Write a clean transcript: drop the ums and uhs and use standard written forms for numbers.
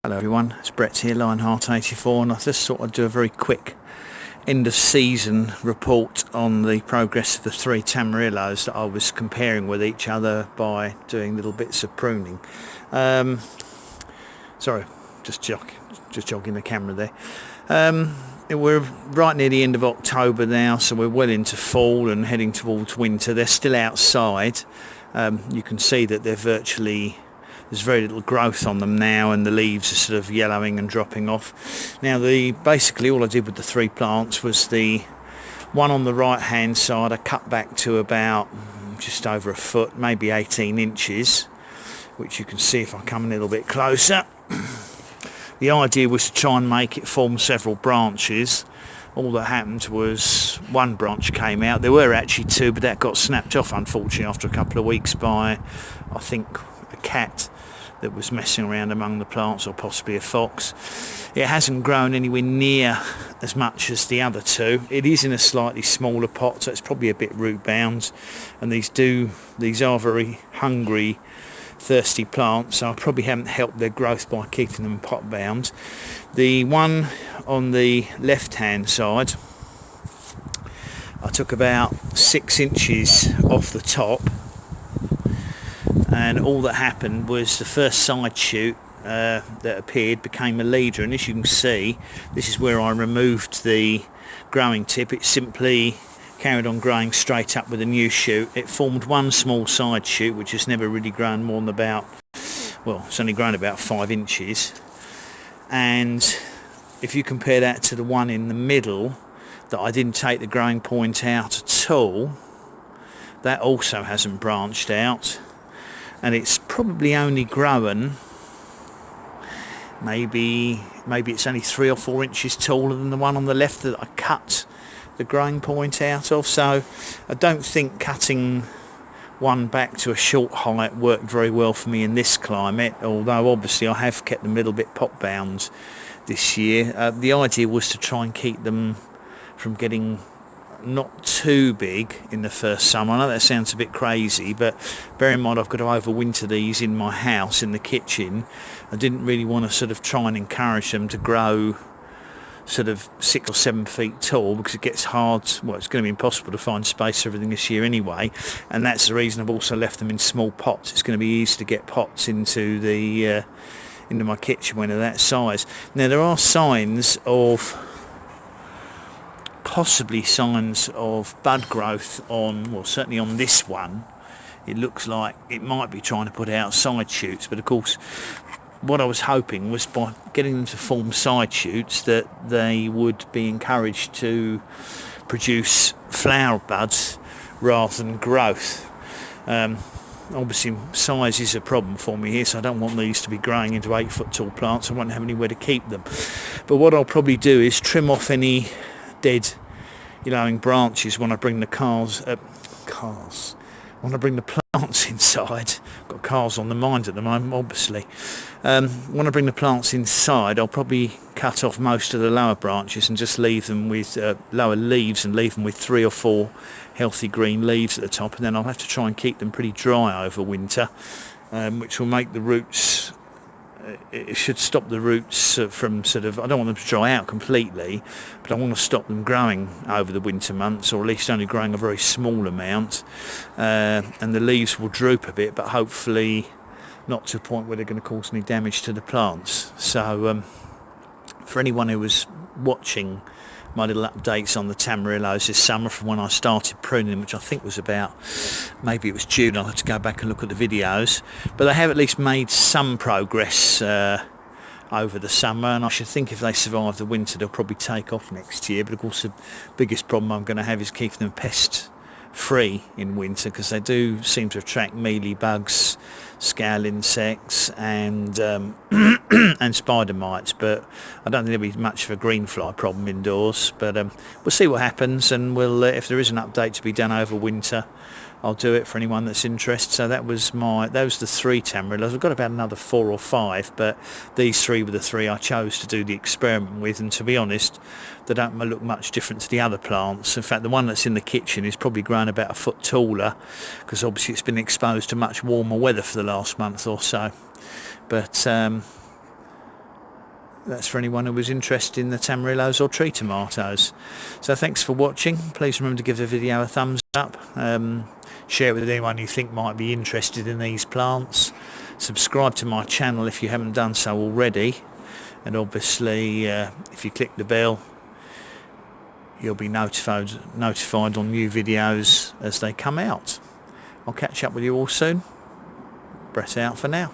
Hello everyone, it's Brett here, Lionheart84, and I just thought I'd do a very quick end of season report on the progress of the three Tamarillos that I was comparing with each other by doing little bits of pruning. Sorry, just jogging the camera there. We're right near the end of October now, so we're well into fall and heading towards winter. They're still outside. You can see that there's very little growth on them now, and the leaves are sort of yellowing and dropping off. Now, basically all I did with the three plants was the one on the right hand side I cut back to about just over a foot, maybe 18 inches, which you can see if I come a little bit closer. The idea was to try and make it form several branches. All that happened was one branch came out. There were actually two, but that got snapped off unfortunately after a couple of weeks by, I think, a cat that was messing around among the plants, or possibly a fox. It hasn't grown anywhere near as much as the other two. It is in a slightly smaller pot, so it's probably a bit root bound, and these are very hungry, thirsty plants, so I probably haven't helped their growth by keeping them pot bound. The one on the left hand side, I took about 6 inches off the top, and all that happened was the first side shoot that appeared became a leader, and as you can see, this is where I removed the growing tip. It simply carried on growing straight up with a new shoot. It formed one small side shoot which has never really grown more than it's only grown about 5 inches, and if you compare that to the one in the middle that I didn't take the growing point out at all, that also hasn't branched out, and it's probably only grown, maybe it's only 3 or 4 inches taller than the one on the left that I cut the growing point out of. So I don't think cutting one back to a short height worked very well for me in this climate, although obviously I have kept them a little bit pot bound this year. The idea was to try and keep them from getting not too big in the first summer. I know that sounds a bit crazy, but bear in mind I've got to overwinter these in my house, in the kitchen. I didn't really want to sort of try and encourage them to grow sort of 6 or 7 feet tall, because it gets hard. Well, it's going to be impossible to find space for everything this year anyway, and that's the reason I've also left them in small pots. It's going to be easy to get pots into my kitchen when they're that size. Now, there are possibly signs of bud growth certainly on this one. It looks like it might be trying to put out side shoots, but of course what I was hoping was by getting them to form side shoots that they would be encouraged to produce flower buds rather than growth. Obviously size is a problem for me here, so I don't want these to be growing into 8-foot tall plants. I won't have anywhere to keep them. But what I'll probably do is trim off any dead yellowing branches when I bring the plants inside. I've got cars on the mind at the moment, obviously. When I bring the plants inside, I'll probably cut off most of the lower branches and just leave them with lower leaves, and leave them with 3 or 4 healthy green leaves at the top, and then I'll have to try and keep them pretty dry over winter, which will make the roots, it should stop the roots from I don't want them to dry out completely, but I want to stop them growing over the winter months, or at least only growing a very small amount, and the leaves will droop a bit, but hopefully not to a point where they're going to cause any damage to the plants. So for anyone who was watching my little updates on the Tamarillos this summer from when I started pruning them, which I think was maybe it was June, I'll have to go back and look at the videos, but they have at least made some progress over the summer, and I should think if they survive the winter they'll probably take off next year. But of course the biggest problem I'm going to have is keeping them pest free in winter, because they do seem to attract mealy bugs, scale insects, and and spider mites, but I don't think there'll be much of a green fly problem indoors. But we'll see what happens, and we'll if there is an update to be done over winter, I'll do it for anyone that's interested. So that was the 3 Tamarillos. I've got about another 4 or 5, but these 3 were the 3 I chose to do the experiment with, and to be honest, they don't look much different to the other plants. In fact, the one that's in the kitchen is probably grown about a foot taller, because obviously it's been exposed to much warmer weather for the last month or so. But that's for anyone who was interested in the Tamarillos or tree tomatoes. So thanks for watching. Please remember to give the video a thumbs up. Share it with anyone you think might be interested in these plants. Subscribe to my channel if you haven't done so already, and obviously if you click the bell you'll be notified on new videos as they come out. I'll catch up with you all soon. Brett out for now.